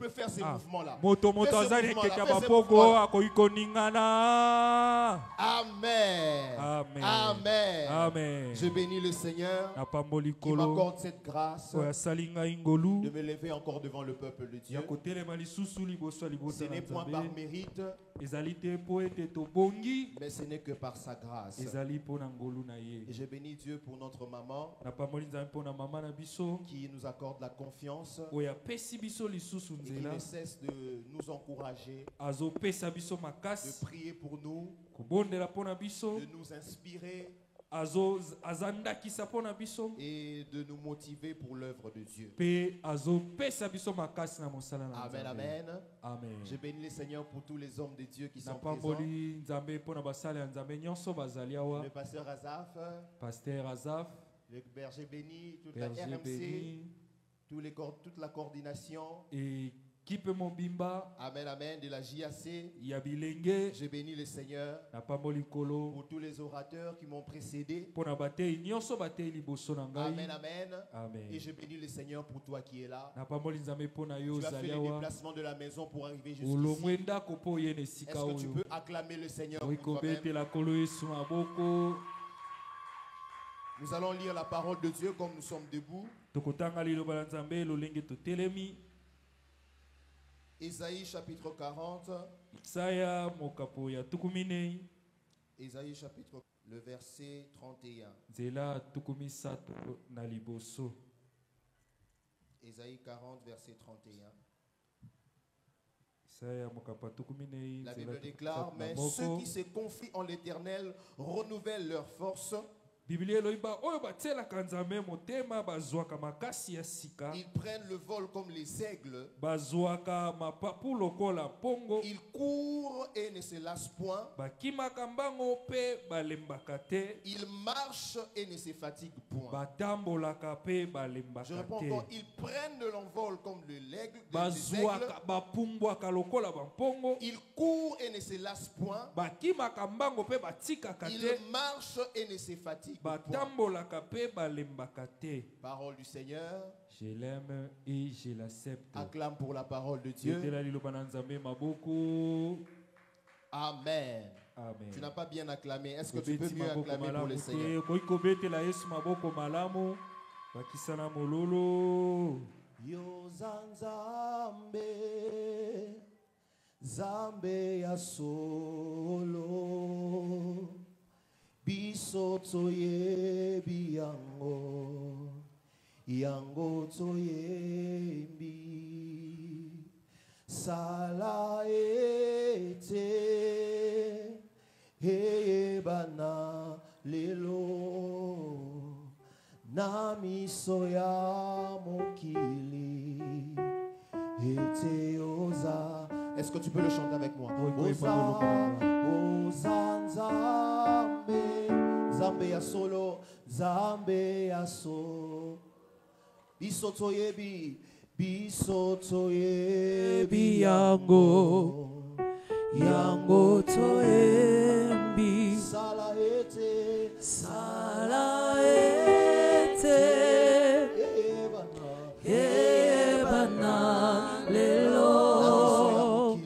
peut faire ces mouvements-là. Amen. Amen. Amen. Amen. Je bénis le Seigneur qui m'accorde cette grâce de me lever encore devant le peuple de Dieu. Ce n'est point par mérite, mais ce n'est que par sa grâce. Et je bénis Dieu pour notre maman qui nous accorde la confiance et qui ne cesse de nous encourager, de prier pour nous, de nous inspirer et de nous motiver pour l'œuvre de Dieu. Amen, amen. Amen. Je bénis le Seigneur pour tous les hommes de Dieu qui sont présents. Le pasteur Azaf, le berger béni, toute la RMC, toute la coordination. Amen, amen, de la JAC. Je bénis le Seigneur pour tous les orateurs qui m'ont précédé. Amen, amen. Et je bénis le Seigneur pour toi qui es là. Tu as fait le déplacement de la maison pour arriver jusqu'ici. Est-ce que tu peux acclamer le Seigneur pour toi-même? Nous allons lire la parole de Dieu comme nous sommes debout. Ésaïe chapitre 40. Ésaïe chapitre, le verset 31. Ésaïe 40, verset 31. La Bible déclare, mais ceux qui se confient en l'Éternel renouvellent leur force. Ils prennent le vol comme les aigles. Ils courent et ne se lassent point. Ils marchent et ne se fatiguent point. Je réponds encore, ils prennent l'envol comme l'aigle. Ils courent et ne se lassent point. Ils marchent et ne se fatiguent. Parole du Seigneur. Je l'aime et je l'accepte. Acclame pour la parole de Dieu. Amen. Amen. Tu n'as pas bien acclamé. Est-ce que tu peux mieux acclamer pour le Seigneur? Yo zanzambe, zambe ya solo. Biso toyebi yango, yango toyebi. Sala ete, hebana lelo. Na miso ya mokili, ete oza. Est-ce que tu peux le chanter avec moi? Oza, oza nzambe. Zambe ya solo, zambe ya so. Biso toyebi, biso toyebi yango, yango toyebi. Sala ete, sala ete, ebana lelo.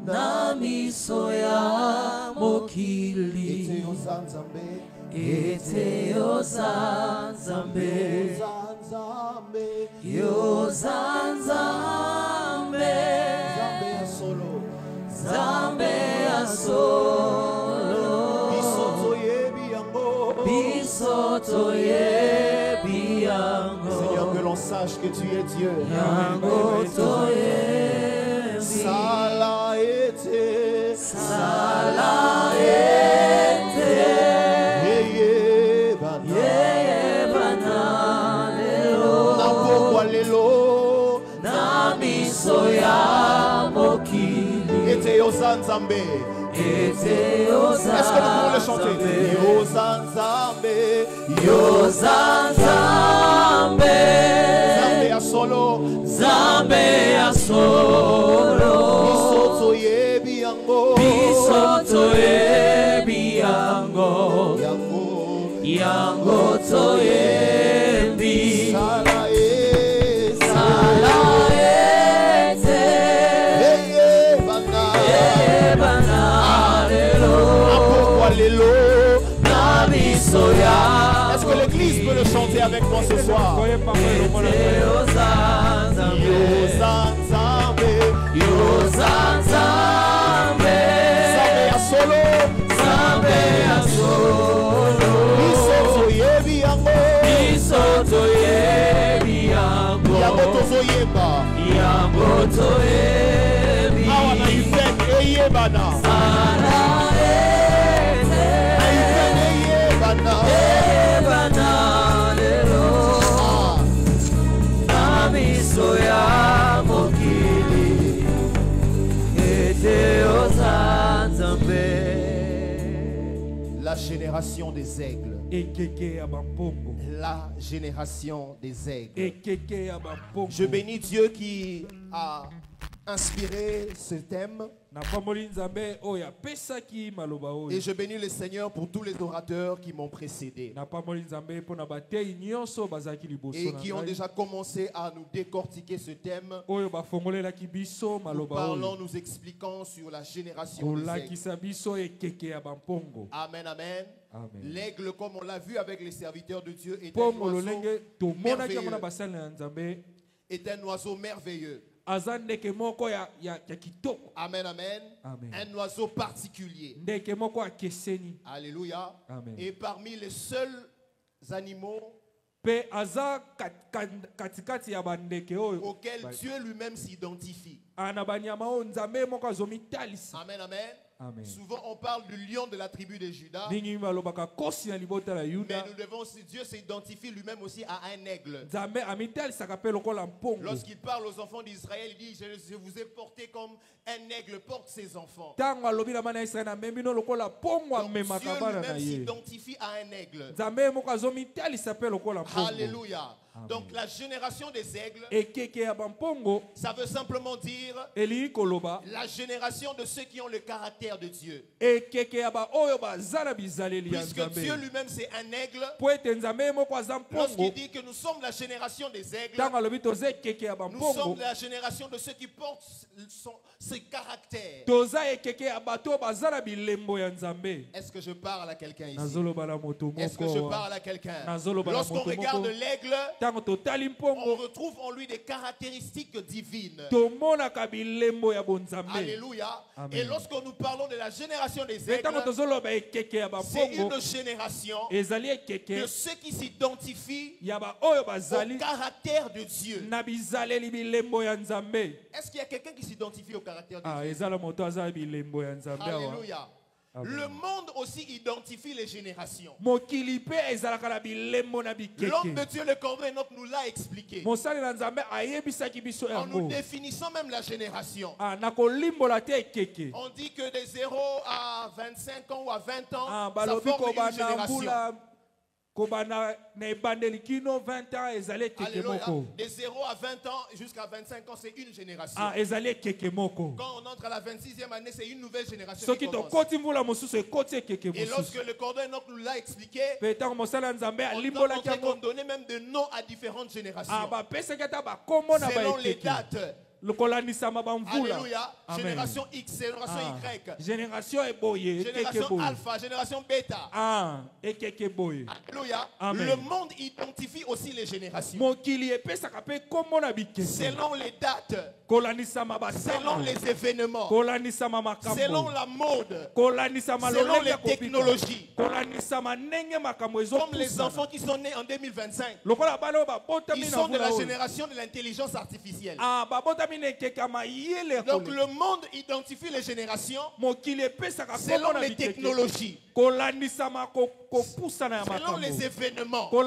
Namiso ya mokili, ete ozanzambe. Ete ozanzambe, yozanzambe, zambe ya solo, zambe ya solo. Bisoto yebi yango, bisoto yebi yango. Seigneur, que l'on sache que tu es Dieu. Yango toyebi. Sala ete, sala ete. Soya mokili, ete ozanzambe, ete ozanzambe. Est-ce que nous pouvons le chanter? Yozanzambe, yozanzambe. Zambe ya solo, zambe ya solo. Bisoto yebi yango, bisoto yebi yango, yango, yango toyebi. Sala ete, sala ete. avec moi ce soir. La génération des aigles. La génération des aigles. Je bénis Dieu qui a inspiré ce thème. Et je bénis le Seigneur pour tous les orateurs qui m'ont précédé et qui ont déjà commencé à nous décortiquer ce thème. Nous parlons, nous expliquons sur la génération des aigles. Amen, amen. L'aigle, comme on l'a vu avec les serviteurs de Dieu, est un oiseau merveilleux. Amen, amen. Un oiseau particulier. Alléluia. Amen. Et parmi les seuls animaux auxquels Dieu lui-même s'identifie. Amen, amen. Amen. Souvent on parle du lion de la tribu de Juda. Mais nous devons aussi, Dieu s'identifie lui-même aussi à un aigle. Lorsqu'il parle aux enfants d'Israël, il dit je vous ai porté comme un aigle porte ses enfants. Donc Dieu lui-même s'identifie à un aigle. Alléluia. Amen. Donc la génération des aigles, ça veut simplement dire la génération de ceux qui ont le caractère de Dieu. Puisque Dieu lui-même c'est un aigle, lorsqu'il dit que nous sommes la génération des aigles, nous sommes la génération de ceux qui portent ce caractère. Est-ce que je parle à quelqu'un ici? Est-ce que je parle à quelqu'un? Lorsqu'on regarde l'aigle, on retrouve en lui des caractéristiques divines. Alléluia. Amen. Et lorsque nous parlons de la génération des aigles, c'est une génération de ceux qui s'identifient au caractère de Dieu. Est-ce qu'il y a quelqu'un qui s'identifie au caractère de Dieu? Alléluia. Le monde aussi identifie les générations. L'homme de Dieu, le Corbeau Enoch, nous l'a expliqué. En nous définissant même la génération. On dit que de 0 à 25 ans ou à 20 ans, ça forme une génération. Alléluia. De 0 à 20 ans jusqu'à 25 ans, c'est une génération. Quand on entre à la 26e année, c'est une nouvelle génération qui commence. Et lorsque le Corbeau Enoch nous l'a expliqué, on donnait même des noms à différentes générations. Selon les dates. Alléluia. Génération X, génération Y. Génération Alpha, génération Beta. Alléluia. Le monde identifie aussi les générations. Selon les dates. Selon les événements. Selon la mode. Selon les technologies. Comme les enfants qui sont nés en 2025. Ils sont de la génération de l'intelligence artificielle. Donc le monde identifie les générations selon les technologies, selon les événements. Il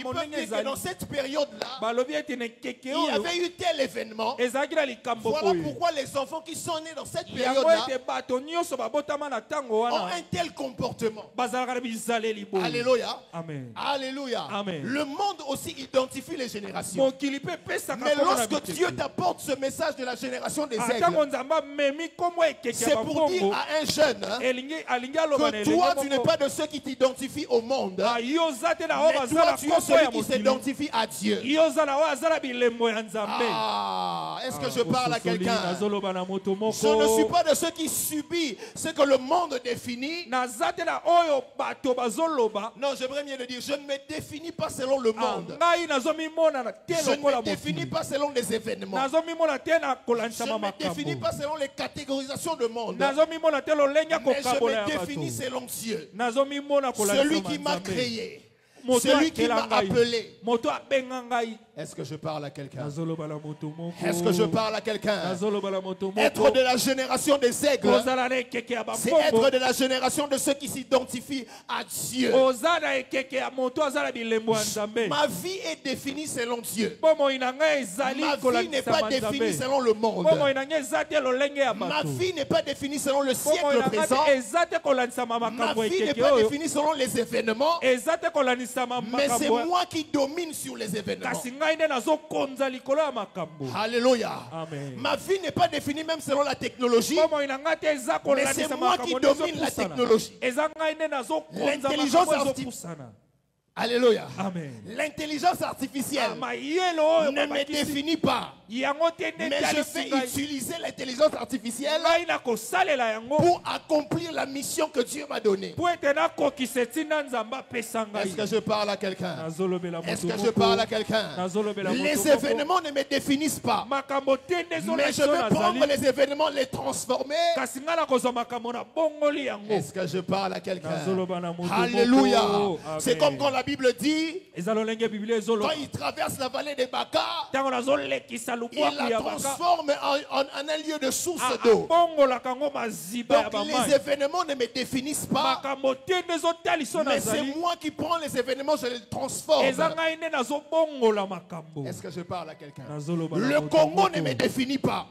peut dire que dans cette période-là, il y avait eu tel événement. Voilà pourquoi les enfants qui sont nés dans cette période-là ont un tel comportement. Alléluia. Amen. Alléluia. Amen. Le monde aussi identifie les générations. Mais lorsque Dieu t'apporte ce message de la génération des aigles, c'est pour dire à un jeune que toi tu n'es pas de ceux qui t'identifient au monde. Mais toi, tu es celui qui s'identifie à Dieu. Ah, est-ce que je parle à quelqu'un? Je ne suis pas de ceux qui subissent ce que le monde définit. Non, j'aimerais mieux le dire. Je ne me définis pas selon le monde. Je ne me définis pas selon les événements. Je ne me définis pas selon les catégorisations du monde. Mais je me définis selon Dieu. Celui qui m'a créé. Celui qui m'a appelé. Est-ce que je parle à quelqu'un? Est-ce que je parle à quelqu'un? Être de la génération des aigles, c'est être de la génération de ceux qui s'identifient à Dieu. Ma vie est définie selon Dieu. Ma vie n'est pas définie selon le monde. Ma vie n'est pas définie selon le siècle présent. Ma vie n'est pas définie selon les événements. Mais c'est moi qui domine sur les événements. Alléluia. Ma vie n'est pas définie même selon la technologie. Mais c'est moi qui domine la technologie. L'intelligence artificielle. Alléluia. L'intelligence artificielle ne me définit pas. Mais je vais utiliser l'intelligence artificielle pour accomplir la mission que Dieu m'a donnée. Est-ce que je parle à quelqu'un? Est-ce que je parle à quelqu'un? Les événements ne me définissent pas. Mais je vais prendre les événements, les transformer. Est-ce que je parle à quelqu'un? Alléluia. C'est comme quand la Bible dit, quand il traverse la vallée des Baca, il la transforme en un lieu de source d'eau. Donc les événements ne me définissent pas, mais c'est moi qui prends les événements, je les transforme. Est-ce que je parle à quelqu'un? Le Congo ne me définit pas.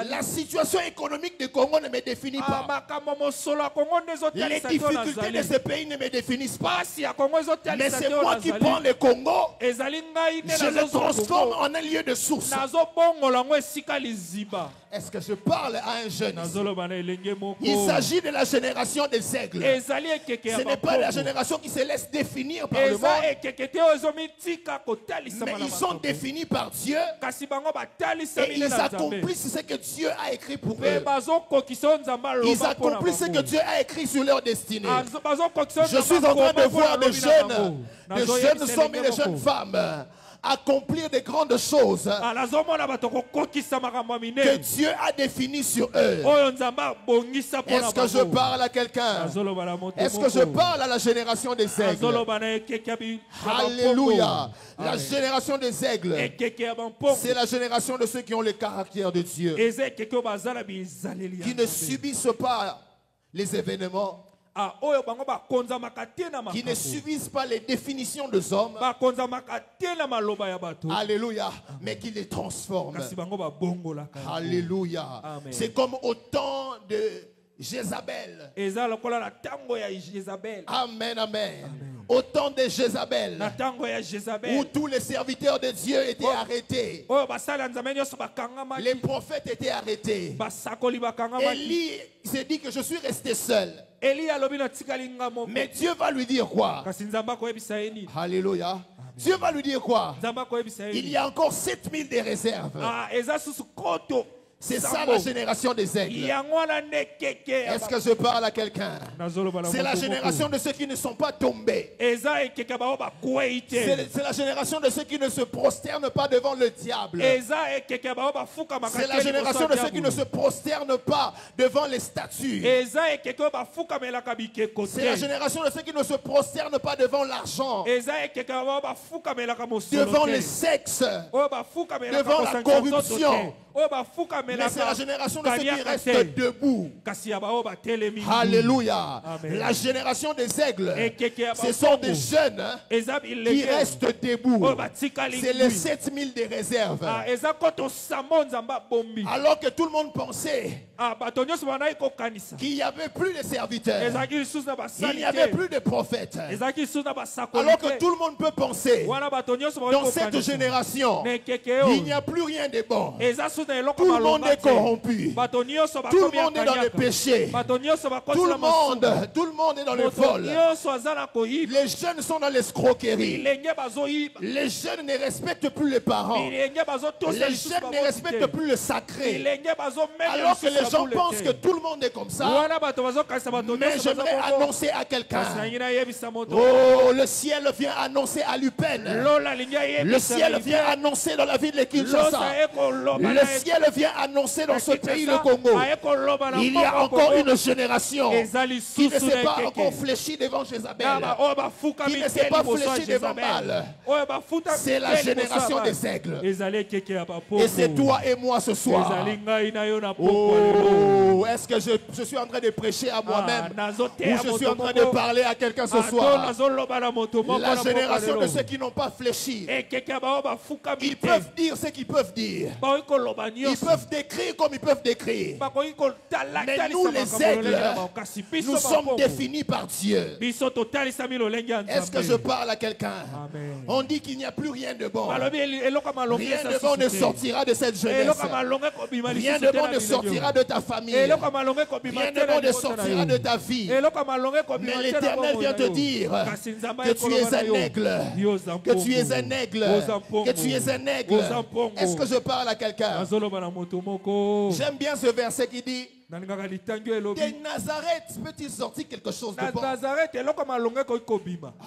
La situation économique du Congo ne me définit pas. Les difficultés de ce pays ne me définissent pas. Mais c'est moi qui prends le Congo, je le transforme en un lieu de source. Est-ce que je parle à un jeune? Il s'agit de la génération des aigles. Ce n'est pas la génération qui se laisse définir par le monde, mais ils sont définis par Dieu et ils accomplissent ce que Dieu a écrit pour eux. Ils accomplissent ce que Dieu a écrit sur leur destinée. Je suis en train de voir des jeunes hommes et des jeunes femmes accomplir de grandes choses que Dieu a définies sur eux. Est-ce que je parle à quelqu'un? Est-ce que je parle à la génération des aigles? Alléluia. La génération des aigles, c'est la génération de ceux qui ont le caractère de Dieu, qui ne subissent pas les événements, qui ne subissent pas les définitions des hommes. Alléluia. Mais qui les transforment. Alléluia. C'est comme au temps de Jézabel. Amen, amen. Au temps de Jézabel, où tous les serviteurs de Dieu étaient arrêtés, les prophètes étaient arrêtés. Élie s'est dit que je suis resté seul. Mais Dieu va lui dire quoi? Alléluia. Dieu va lui dire quoi? Il y a encore 7000 de réserves. C'est ça la génération des aigles. Est-ce que je parle à quelqu'un? C'est la génération de ceux qui ne sont pas tombés. C'est la génération de ceux qui ne se prosternent pas devant le diable. C'est la génération de ceux qui ne se prosternent pas devant les statues. C'est la génération de ceux qui ne se prosternent pas devant l'argent, devant le sexe, devant la corruption. Mais c'est la génération de ceux qui restent debout. Alléluia. La génération des aigles, ce sont des jeunes qui restent debout. C'est les 7000 de réserve. Alors que tout le monde pensait qu'il n'y avait plus de serviteurs, il n'y avait plus de prophètes. Alors que tout le monde peut penser, dans cette génération, il n'y a plus rien de bon. Tout le monde est corrompu. Tout le monde est dans le péché. Tout le monde est dans le vol. Les jeunes sont dans l'escroquerie. Les jeunes ne respectent plus les parents. Les jeunes ne respectent plus le sacré. Alors que les gens pensent que tout le monde est comme ça. Mais j'aimerais annoncer à quelqu'un. Oh, le ciel vient annoncer à l'UPEN. Le ciel vient annoncer dans la ville de Kinshasa. Le ciel vient annoncer dans ce pays, le Congo. Il y a encore une génération qui ne s'est pas encore fléchie devant Jézabel, qui ne s'est pas fléchie devant Baal. C'est la génération des aigles. Et c'est toi et moi ce soir. Oh, est-ce que je suis en train de prêcher à moi-même ou je suis en train de parler à quelqu'un ce soir? La génération de ceux qui n'ont pas fléchi. Ils peuvent dire ce qu'ils peuvent dire. Ils peuvent décrire comme ils peuvent décrire. Mais nous les aigles, nous sommes définis par Dieu. Est-ce que je parle à quelqu'un? On dit qu'il n'y a plus rien de bon. Rien de bon ne sortira de cette jeunesse. Rien de bon ne sortira de ta famille. Rien de bon ne sortira de ta vie. Mais l'Éternel vient te dire que tu es un aigle. Que tu es un aigle. Que tu es un aigle. Est-ce que je parle à quelqu'un? J'aime bien ce verset qui dit: de Nazareth peut-il sortir quelque chose de bon?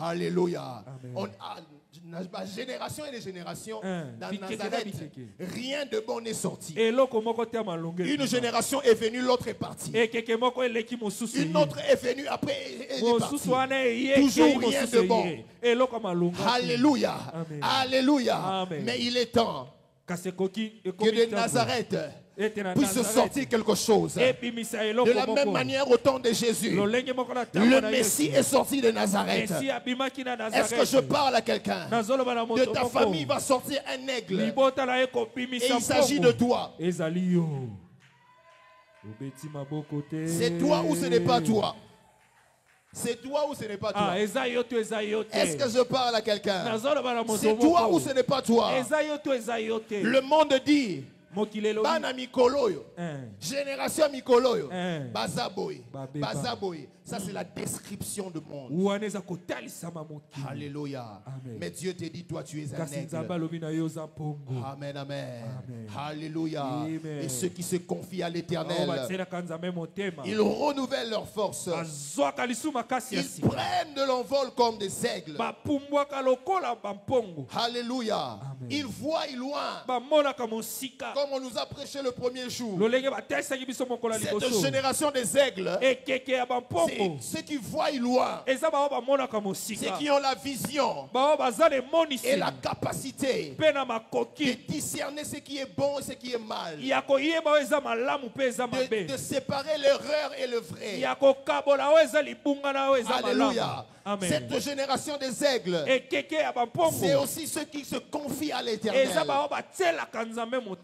Alléluia. Ma génération et les générations, dans Nazareth, rien de bon n'est sorti. Une génération est venue, l'autre est partie. Une autre est venue, après elle est partie. Toujours rien de bon. Alléluia. Alléluia. Mais il est temps que de Nazareth puisse sortir quelque chose. De la même manière, au temps de Jésus, le Messie est sorti de Nazareth. Est-ce que je parle à quelqu'un? De ta famille va sortir un aigle. Et il s'agit de toi. C'est toi ou ce n'est pas toi? C'est toi ou ce n'est pas toi? Est-ce que je parle à quelqu'un? C'est toi ou ce n'est pas toi? Le monde dit: Bana mikoloyo, génération mikoloyo, bazaboy, bazaboy. Ça c'est la description du monde. Alléluia. Mais Dieu te dit: toi tu es un aigle. Amen, amen. Alléluia. Et ceux qui se confient à l'Éternel, ils renouvellent leur force. Ils prennent de l'envol comme des aigles. Alléluia. Ils voient loin. Comme on nous a prêché le premier jour. Cette génération des aigles, c'est ceux qui voient loin. Ceux qui ont la vision et la capacité de discerner ce qui est bon et ce qui est mal. De séparer l'erreur et le vrai. Alléluia. Amen. Cette génération des aigles, c'est aussi ceux qui se confient à l'Éternel.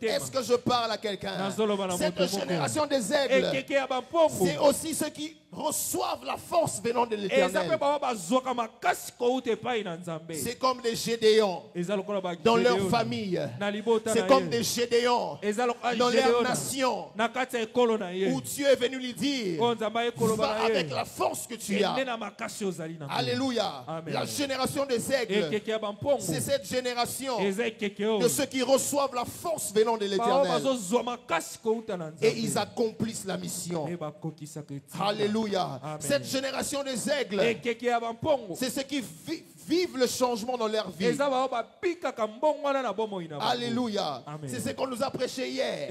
Est-ce que je parle à quelqu'un? Cette génération des aigles, c'est aussi ceux qui reçoivent la force venant de l'Éternel. C'est comme des Gédéons dans leur famille. C'est comme des Gédéons dans leur nation, où Dieu est venu lui dire: va avec la force que tu as. Alléluia. Amen. La génération des aigles, c'est cette génération de ceux qui reçoivent la force venant de l'Éternel. Et ils accomplissent la mission. Alléluia. Amen. Cette génération des aigles, c'est ceux qui vivent le changement dans leur vie. Alléluia. C'est ce qu'on nous a prêché hier.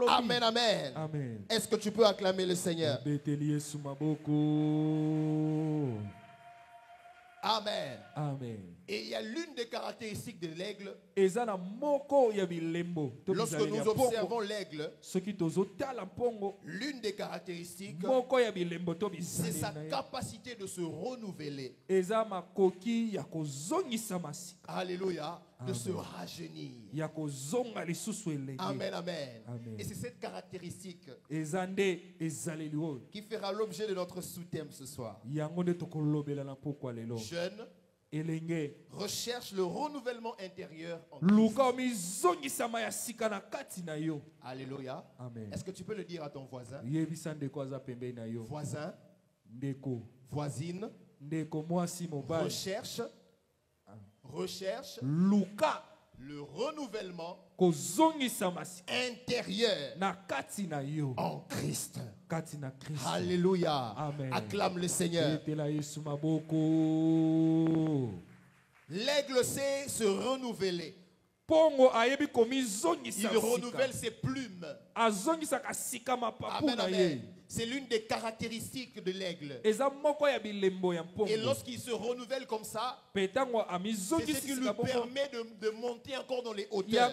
Amen, amen. Amen. Est-ce que tu peux acclamer le Seigneur? Amen. Amen. Et il y a l'une des caractéristiques de l'aigle lorsque nous observons l'aigle, l'une des caractéristiques, c'est sa capacité de se renouveler. Alléluia. De se rajeunir. Amen, amen. Et c'est cette caractéristique qui fera l'objet de notre sous-thème ce soir. Jeune, recherche le renouvellement intérieur en Christ. Alléluia. Est-ce que tu peux le dire à ton voisin? Voisin, voisine, recherche le renouvellement intérieur en Christ. Alléluia. Amen. Acclame le Seigneur. L'aigle sait se renouveler. Il renouvelle ses plumes. Amen, amen. C'est l'une des caractéristiques de l'aigle. Et lorsqu'il se renouvelle comme ça, c'est ce qui lui permet de monter encore dans les hauteurs.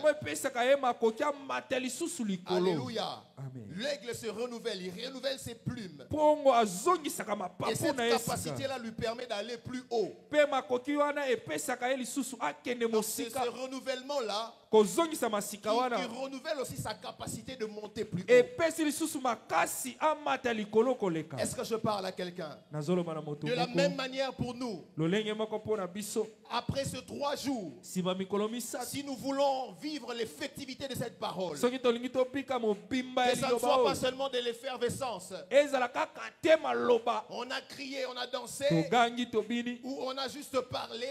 Alléluia. L'aigle se renouvelle, il renouvelle ses plumes. Et cette capacité-là lui permet d'aller plus haut. Donc c'est ce renouvellement-là qui renouvelle aussi sa capacité de monter plus haut. Est-ce que je parle à quelqu'un? De la même manière pour nous, après ces 3 jours, si nous voulons vivre l'effectivité de cette parole, que ça ne soit pas seulement de l'effervescence, on a crié, on a dansé, ou on a juste parlé,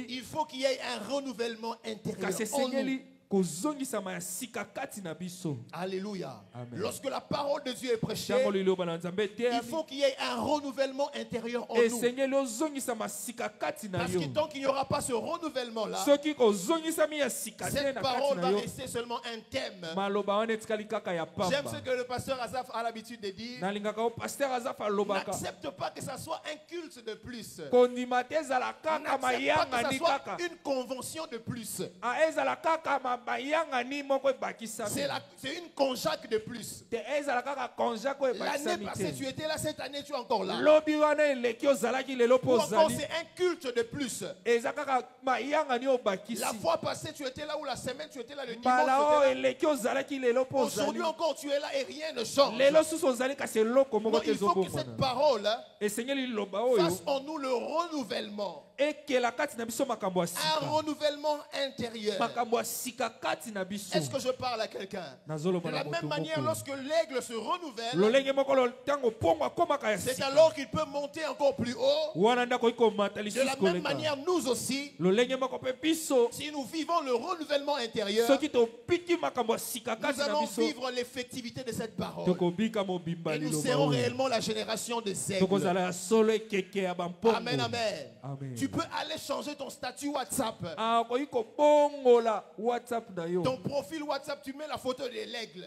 il faut qu'il y ait un renouvellement intérieur en nous. Alléluia. Amen. Lorsque la parole de Dieu est prêchée, il faut qu'il y ait un renouvellement intérieur en nous. Parce que tant qu'il n'y aura pas ce renouvellement-là, cette parole va rester seulement un thème. J'aime ce que le pasteur Azaf a l'habitude de dire. N'accepte pas que ça soit un culte de plus. N'accepte pas que ça soit une convention de plus. C'est une conjaque de plus. L'année passée tu étais là, cette année tu es encore là. Ou encore c'est un culte de plus. La fois passée tu étais là, ou la semaine tu étais là, le dimanche. Aujourd'hui encore tu es là et rien ne change. Donc, il faut que cette parole fasse en nous le renouvellement. Un renouvellement intérieur. Est-ce que je parle à quelqu'un? De la même manière, lorsque l'aigle se renouvelle, c'est alors qu'il peut monter encore plus haut. De la même manière, nous aussi, si nous vivons le renouvellement intérieur, nous allons vivre l'effectivité de cette parole. Et nous serons réellement la génération des aigles. Amen, amen. Tu peux aller changer ton statut WhatsApp. Ton profil WhatsApp, tu mets la photo de l'aigle.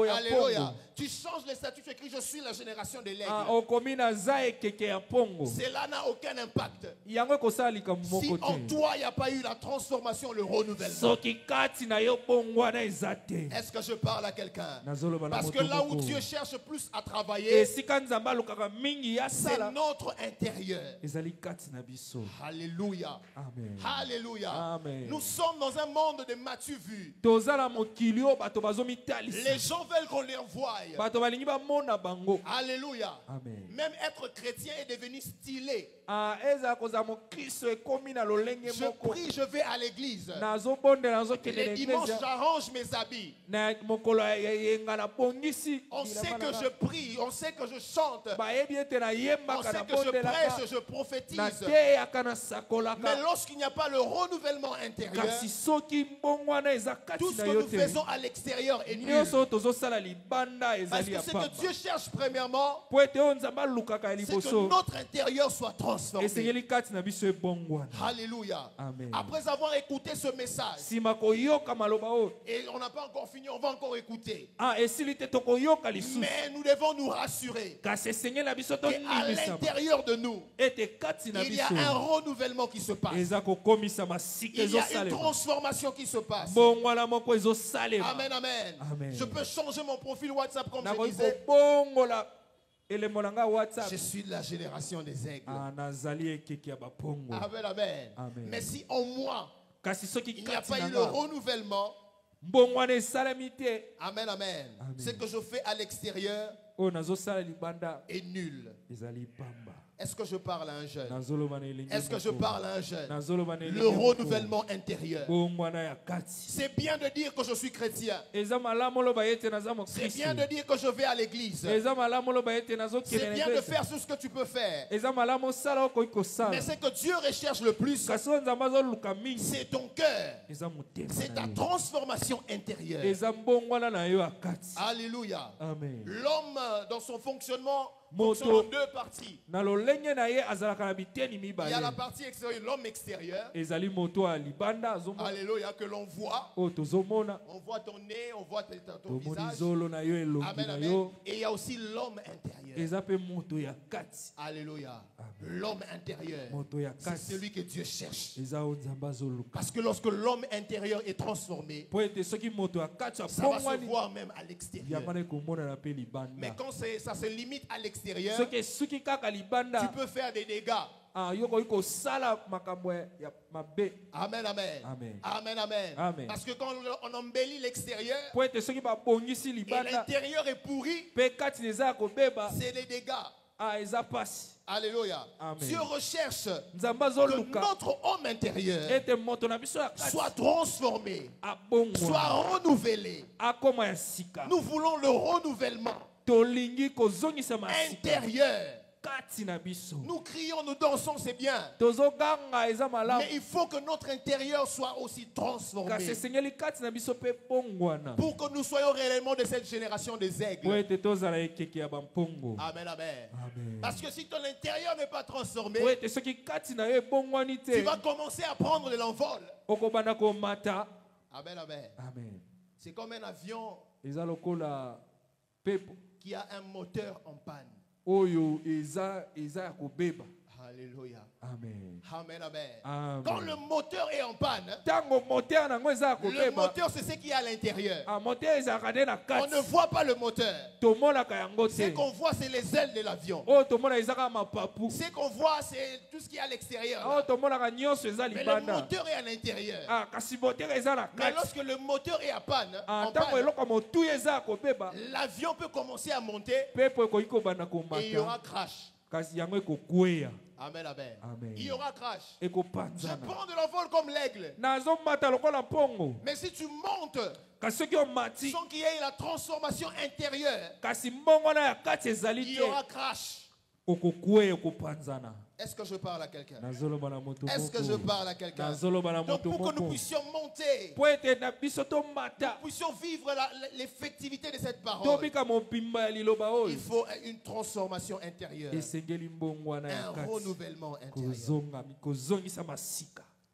Alléluia. Tu changes le statut, tu écris je suis la génération de l'aigle. Cela n'a aucun impact. Si en toi il n'y a pas eu la transformation, le renouvellement. Est-ce que je parle à quelqu'un? Parce que là où Dieu cherche plus à travailler, c'est notre intérieur. Alléluia. Amen. Alléluia. Amen. Nous sommes dans un monde de m'as-tu vu. Les gens veulent qu'on les voie. Alléluia. Amen. Même être chrétien est devenu stylé. Je prie, je vais à l'église. Les dimanches, j'arrange mes habits. On sait que je prie, on sait que je chante, on sait que je prêche, je prophétise. Mais lorsqu'il n'y a pas le renouvellement intérieur, l'intérieur, tout ce que nous faisons à l'extérieur est nul. Parce que ce que Dieu cherche premièrement, c'est que notre intérieur soit transformé. Alléluia. Après avoir écouté ce message, et on n'a pas encore fini, on va encore écouter. Mais nous devons nous rassurer qu'à l'intérieur de nous, il y a un renouvellement qui se passe. Il y a une transformation qui se passe. Amen, amen. Je peux changer mon profil WhatsApp comme je disais. Je suis de la génération des aigles. Amen, amen. Mais si en moi, il n'y a pas eu le renouvellement, amen, amen, ce que je fais à l'extérieur est nul. Est-ce que je parle à un jeune? Est-ce que je parle à un jeune? Le renouvellement intérieur. C'est bien de dire que je suis chrétien. C'est bien de dire que je vais à l'église. C'est bien de faire tout ce que tu peux faire. Mais ce que Dieu recherche le plus, c'est ton cœur. C'est ta transformation intérieure. Alléluia. L'homme, dans son fonctionnement, fonctionne en deux parties. Il y a la partie extérieure, l'homme extérieur. Alléluia, que l'on voit. On voit ton nez, on voit ton visage. Amen, amen. Et il y a aussi l'homme intérieur. Alléluia. L'homme intérieur, c'est celui que Dieu cherche. Parce que lorsque l'homme intérieur est transformé, ça va se voir même à l'extérieur. Mais quand ça se limite à l'extérieur, tu peux faire des dégâts. Amen, amen. Amen, amen. Parce que quand on embellit l'extérieur et l'intérieur est pourri, c'est des dégâts. Alléluia. Dieu recherche que notre homme intérieur soit transformé, soit renouvelé. Nous voulons le renouvellement intérieur. Nous crions, nous dansons, c'est bien. Mais il faut que notre intérieur soit aussi transformé pour que nous soyons réellement de cette génération des aigles. Amen, amen. Parce que si ton intérieur n'est pas transformé, tu vas commencer à prendre de l'envol. Amen, amen. C'est comme un avion qui a un moteur en panne. Alléluia. Amen. Amen, amen. Quand le moteur est en panne, le moteur c'est ce qui est à l'intérieur. On ne voit pas le moteur. Ce qu'on voit c'est les ailes de l'avion. Ce qu'on voit c'est tout ce qui est à l'extérieur. Mais le moteur est à l'intérieur. Mais lorsque le moteur est en panne, l'avion peut commencer à monter et il y aura crash. Amen, amen. Il y aura crash. Je prends de l'envol comme l'aigle. Mais si tu montes sans qu'il y ait la transformation intérieure, il y aura crash. Est-ce que je parle à quelqu'un? Est-ce que je parle à quelqu'un? Donc pour que nous puissions monter, pour que nous puissions vivre l'effectivité de cette parole, il faut une transformation intérieure, un renouvellement intérieur.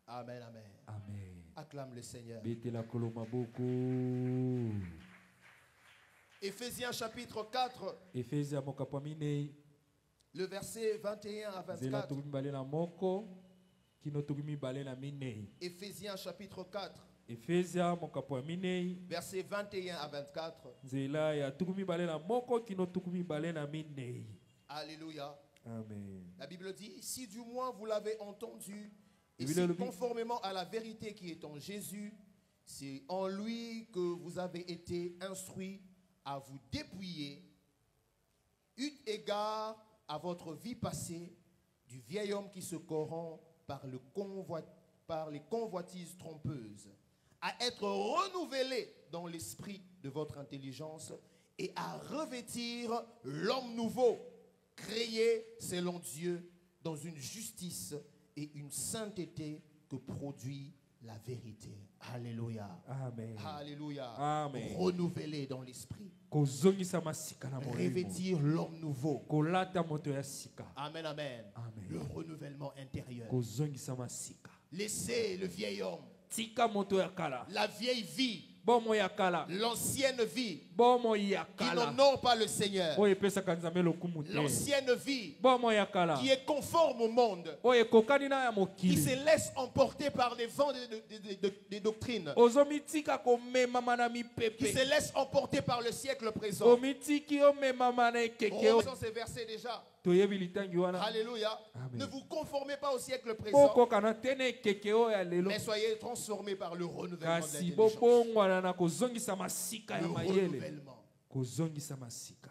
Amen, amen. Acclame le Seigneur. Éphésiens chapitre 4. Le verset 21 à 24. Éphésiens chapitre 4. Verset 21 à 24. Alléluia. Amen. La Bible dit, si du moins vous l'avez entendu, et si conformément à la vérité qui est en Jésus, c'est en lui que vous avez été instruits à vous dépouiller, eu égard à votre vie passée, du vieil homme qui se corrompt par les convoitises trompeuses, à être renouvelé dans l'esprit de votre intelligence et à revêtir l'homme nouveau, créé selon Dieu dans une justice et une sainteté que produit la vérité. Alléluia. Amen. Alléluia. Amen. Renouveler dans l'esprit. Revêtir l'homme nouveau. Amen, amen. Le renouvellement intérieur. Laissez le vieil homme. La vieille vie. L'ancienne vie qui n'honore pas le Seigneur. L'ancienne vie qui est conforme au monde, qui se laisse emporter par les vents des doctrines, qui se laisse emporter par le siècle présent. On ces versets déjà. Alléluia. Ne vous conformez pas au siècle présent, mais soyez transformés par le renouvellement de l'intelligence.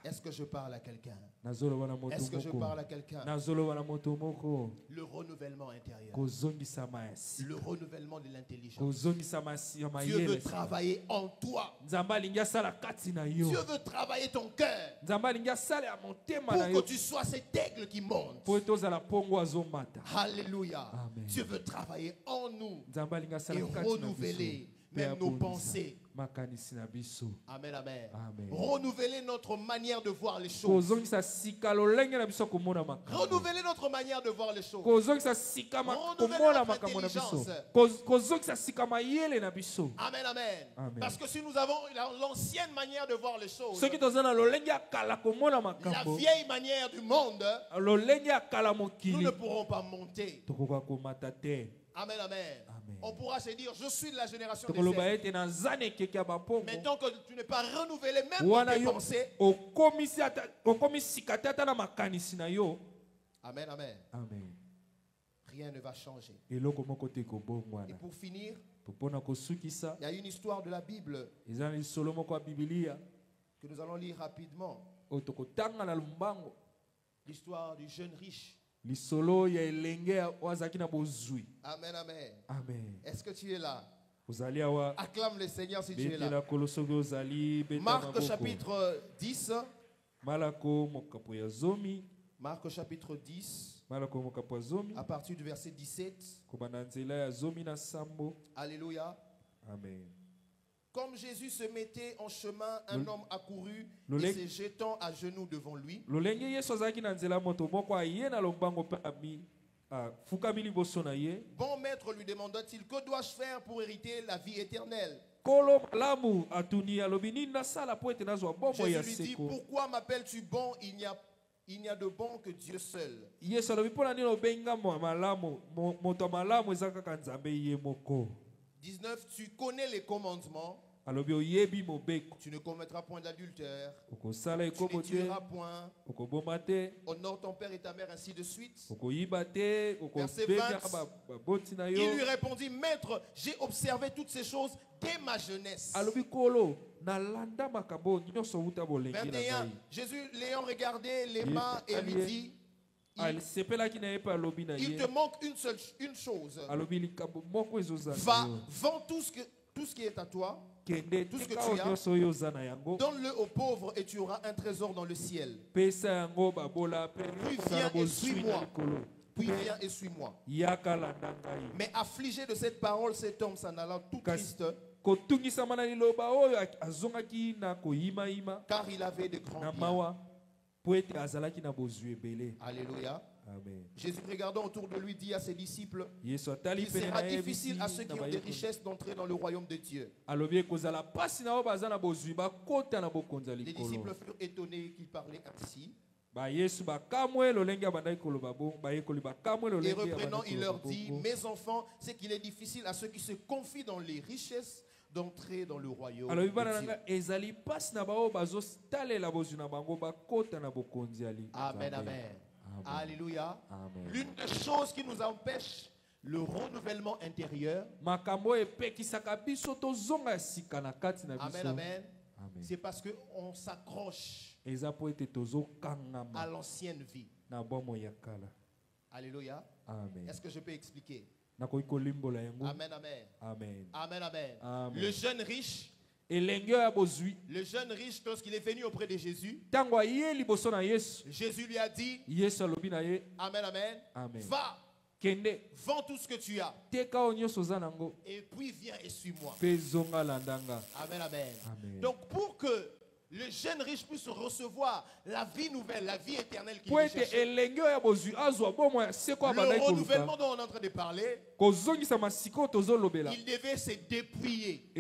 Est-ce que je parle à quelqu'un? Est-ce que je parle à quelqu'un? Le renouvellement intérieur. Le renouvellement de l'intelligence. Dieu veut travailler en toi. Dieu veut travailler ton cœur pour que tu sois cet aigle qui monte. Alléluia. Dieu veut travailler en nous et renouveler même nos pensées. Amen, amen. Renouveler notre manière de voir les choses. Renouveler notre manière de voir les choses. Renouveler notre intelligence. Amen, amen. Parce que si nous avons l'ancienne manière de voir les choses, la vieille manière du monde, nous ne pourrons pas monter. Amen, amen. On pourra se dire, je suis de la génération des aînés. Mais tant que tu n'es pas renouvelé, même dans tes pensées. Amen, amen. Rien ne va changer. Et pour finir, il y a une histoire de la Bible que nous allons lire rapidement. L'histoire du jeune riche. Amen, amen. Est-ce que tu es là? Acclame le Seigneur si tu es là. Marc chapitre 10. Marc chapitre 10. À partir du verset 17. Alléluia. Amen. Comme Jésus se mettait en chemin, un homme accourut et se jetant à genoux devant lui. Bon maître, lui demanda-t-il, que dois-je faire pour hériter la vie éternelle? Jésus lui dit, pourquoi m'appelles-tu bon? Il n'y a de bon que Dieu seul. 19, tu connais les commandements. Tu ne commettras point d'adultère. Tu ne tueras point. Honore ton père et ta mère, ainsi de suite. Verset 20. Il lui répondit, maître, j'ai observé toutes ces choses dès ma jeunesse. 21. Jésus l'ayant regardé les mains et lui dit, il te manque une chose. Va, vends tout ce qui est à toi, tout ce que tu as, donne-le aux pauvres et tu auras un trésor dans le ciel. Puis viens et suis-moi. Mais affligé de cette parole, cet homme s'en alla tout triste, car il avait de grands biens. Alléluia. Amen. Jésus, regardant autour de lui, dit à ses disciples, il sera difficile à ceux qui ont des richesses d'entrer dans le royaume de Dieu. Les disciples furent étonnés qu'il parlait ainsi. Et reprenant, il leur dit, mes enfants, c'est qu'il est difficile à ceux qui se confient dans les richesses d'entrer dans le royaume de Dieu. Amen, amen. Alléluia. L'une des choses qui nous empêche le renouvellement intérieur, amen, amen, c'est parce qu'on s'accroche à l'ancienne vie. Alléluia. Est-ce que je peux expliquer? Amen, amen. Amen. Amen, amen. Le jeune riche, lorsqu'il est venu auprès de Jésus, Jésus lui a dit, amen, amen, va, Vends tout ce que tu as. Et puis viens et suis-moi. Amen, amen. Donc pour que le jeune riche puisse recevoir la vie nouvelle, la vie éternelle qu'il cherche, le renouvellement dont on est en train de parler, il devait se dépouiller.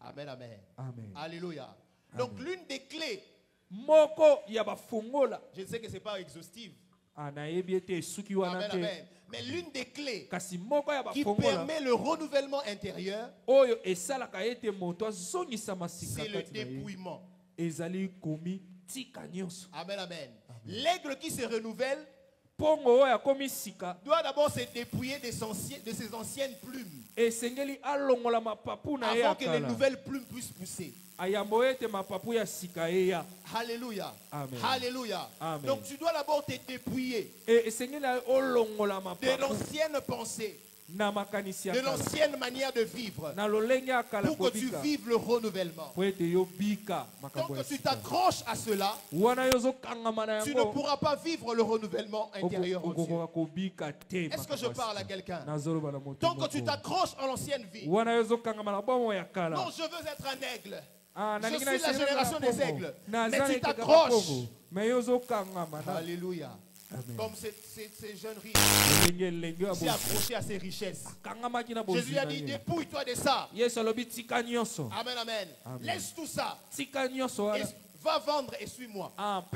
Amen, amen. Alléluia. Donc l'une des clés, je sais que ce n'est pas exhaustif. Amen, amen. Mais l'une des clés qui permet le renouvellement intérieur, c'est le dépouillement. Amen, amen. L'aigle qui se renouvelle doit d'abord se dépouiller de ses anciennes plumes avant que les nouvelles plumes puissent pousser. Alléluia. Amen. Alléluia. Amen. Donc tu dois d'abord te dépouiller de l'ancienne pensée, de l'ancienne manière de vivre, pour que tu vives le renouvellement. Tant que tu t'accroches à cela, tu ne pourras pas vivre le renouvellement intérieur en Dieu. Est-ce que je parle à quelqu'un? Tant que tu t'accroches à l'ancienne vie, non, je veux être un aigle. Je suis la génération des aigles. Mais tu t'accroches. Alléluia. Comme ces jeunes riches s'est accroché à ses richesses. Jésus a dit, dépouille-toi de ça. Amen, amen. Laisse tout ça. Et va vendre et suis-moi. Amen,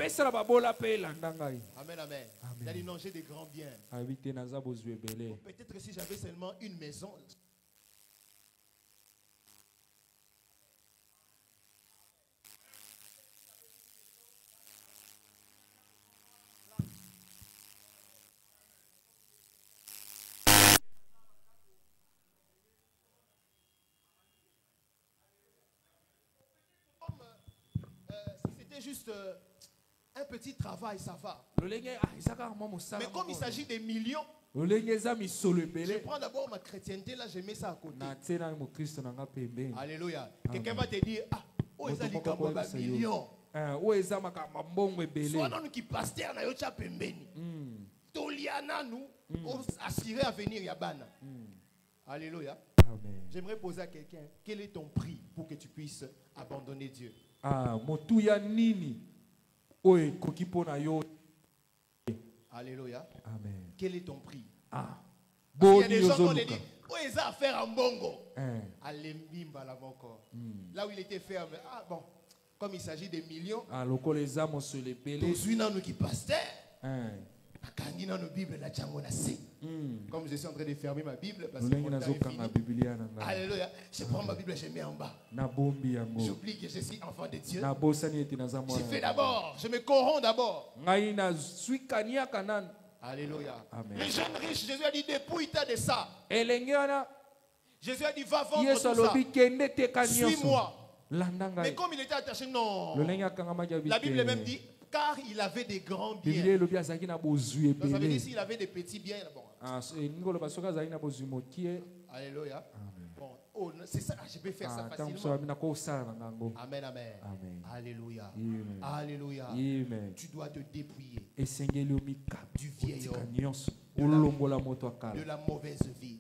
amen. Il a dit, non, j'ai des grands biens. Peut-être si j'avais seulement une maison. Juste un petit travail, ça va. Mais comme il s'agit des millions, je prends d'abord ma chrétienté, là, je mets ça à côté. Alléluia. Quelqu'un va te dire, ah, où est-ce qu'il y a des millions? Soit non qui pasteur na yocha pembeni. Toliana nous assurer à venir yabana. Alléluia. J'aimerais poser à quelqu'un, quel est ton prix pour que tu puisses abandonner Dieu? Alléluia. Amen. Quel est ton prix? Il y a des gens qui ont dit, où est-ce à faire un bongo? Là où il était ferme. Ah bon, comme il s'agit de millions, nous qui pasteur. Comme je suis en train de fermer ma Bible parce que mon temps est fini. Alléluia. Je prends ma Bible, je mets en bas. J'oublie que je suis enfant de Dieu. Je fais d'abord, je me corromps d'abord. Alléluia. Amen. Les jeunes riches, Jésus a dit, dépouille-toi de ça. Jésus a dit, va vendre tout ça. Suis-moi. Mais comme il était attaché, non. La Bible même dit, car il avait des grands biens. Donc ça veut dire s'il avait des petits biens. Bon. Alléluia. Bon, oh, c'est ça, je peux faire ça facilement. Amen, amen. Alléluia. Alléluia. Tu dois te dépouiller du vieil homme, de la mauvaise vie,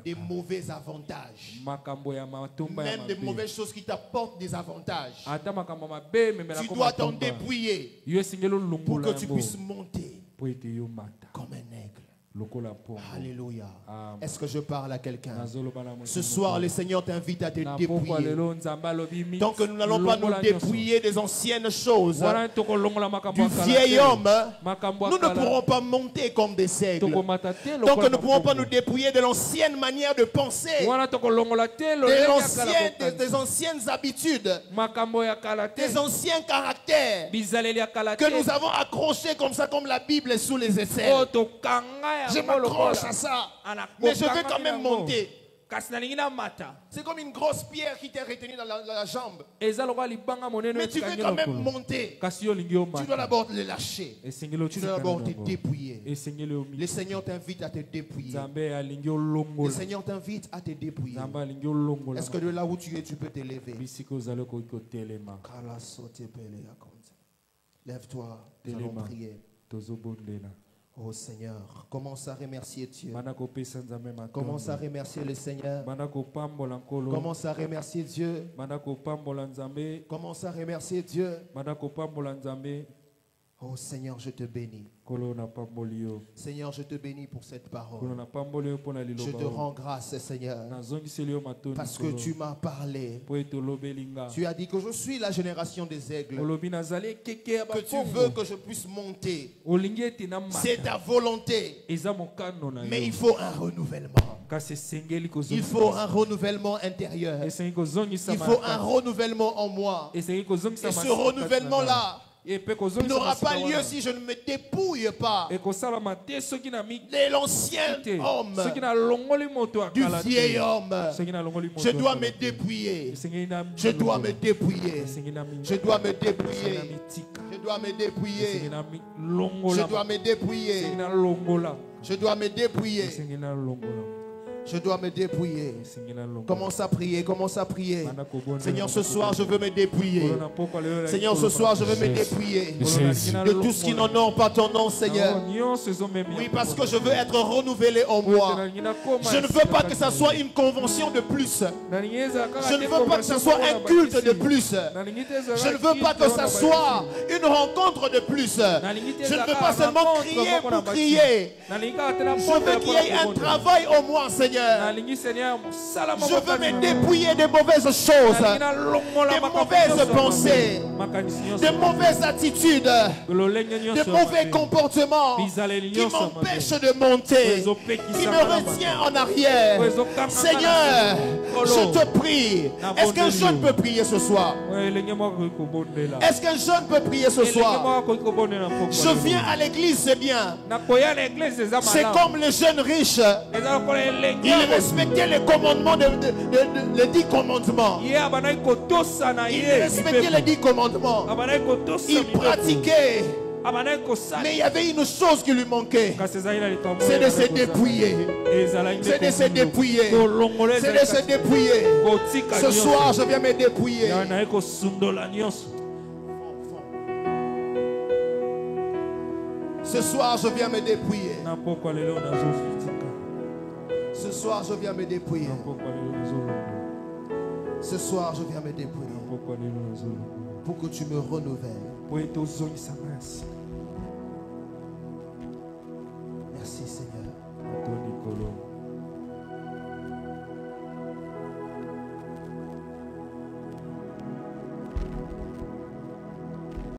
des mauvais avantages, même des mauvaises choses qui t'apportent des avantages. Tu dois t'en dépouiller pour que tu puisses monter comme un aigle. Alléluia. Est-ce que je parle à quelqu'un? Ce soir, le Seigneur t'invite à te dépouiller. Tant que nous n'allons pas nous dépouiller des anciennes choses, du vieil homme, nous ne pourrons pas monter comme des aigles. Donc nous ne pourrons pas nous dépouiller de l'ancienne manière de penser, des anciennes habitudes, des anciens caractères que nous avons accrochés comme ça, comme la Bible sous les aisselles. Je m'accroche à ça, mais je vais quand même monter. C'est comme une grosse pierre qui t'est retenue dans la jambe. Mais tu veux quand même monter. Tu dois d'abord le lâcher. Tu dois d'abord te dépouiller. Le Seigneur t'invite à te dépouiller. Le Seigneur t'invite à te dépouiller. Est-ce que de là où tu es, tu peux te lever? Lève-toi, nous allons prier. Oh Seigneur, commence à remercier Dieu. Commence à remercier le Seigneur. Commence à remercier Dieu. Commence à remercier Dieu. Oh Seigneur, je te bénis. Seigneur, je te bénis pour cette parole. Je te rends grâce, Seigneur, parce que tu m'as parlé. Tu as dit que je suis la génération des aigles, que tu veux que je puisse monter. C'est ta volonté. Mais il faut un renouvellement. Il faut un renouvellement intérieur. Il faut un renouvellement en moi. Et ce renouvellement-là n'aura pas lieu si je ne me dépouille pas de l'ancien homme, du vieil homme. Je dois me dépouiller. Je dois me dépouiller. Je dois me dépouiller. Je dois me dépouiller. Je dois me dépouiller. Je dois me dépouiller. Je dois me dépouiller. Commence à prier, commence à prier. Seigneur, ce soir, je veux me dépouiller. Seigneur, ce soir, je veux me dépouiller de tout ce qui n'honore pas ton nom, Seigneur. Oui, parce que je veux être renouvelé en moi. Je ne veux pas que ça soit une convention de plus. Je ne veux pas que ça soit un culte de plus. Je ne veux pas que ça soit une rencontre de plus. Je ne veux pas seulement crier pour crier. Je veux qu'il y ait un travail en moi, Seigneur. Je veux me dépouiller des mauvaises choses, des mauvaises pensées, des mauvaises attitudes, des mauvais comportements qui m'empêchent de monter, qui me retiennent en arrière. Seigneur, je te prie. Est-ce qu'un jeune peut prier ce soir? Est-ce qu'un jeune peut prier ce soir? Je viens à l'église, c'est bien. C'est comme les jeunes riches. Il respectait les commandements, les 10 commandements. Il respectait les 10 commandements. Il pratiquait. Mais il y avait une chose qui lui manquait. C'est de se dépouiller. C'est de se dépouiller. C'est de se dépouiller. Ce soir, je viens me dépouiller. Ce soir, je viens me dépouiller. Ce soir, je viens me dépouiller. Ce soir, je viens me dépouiller. Pour que tu me renouvelles. Merci, Seigneur.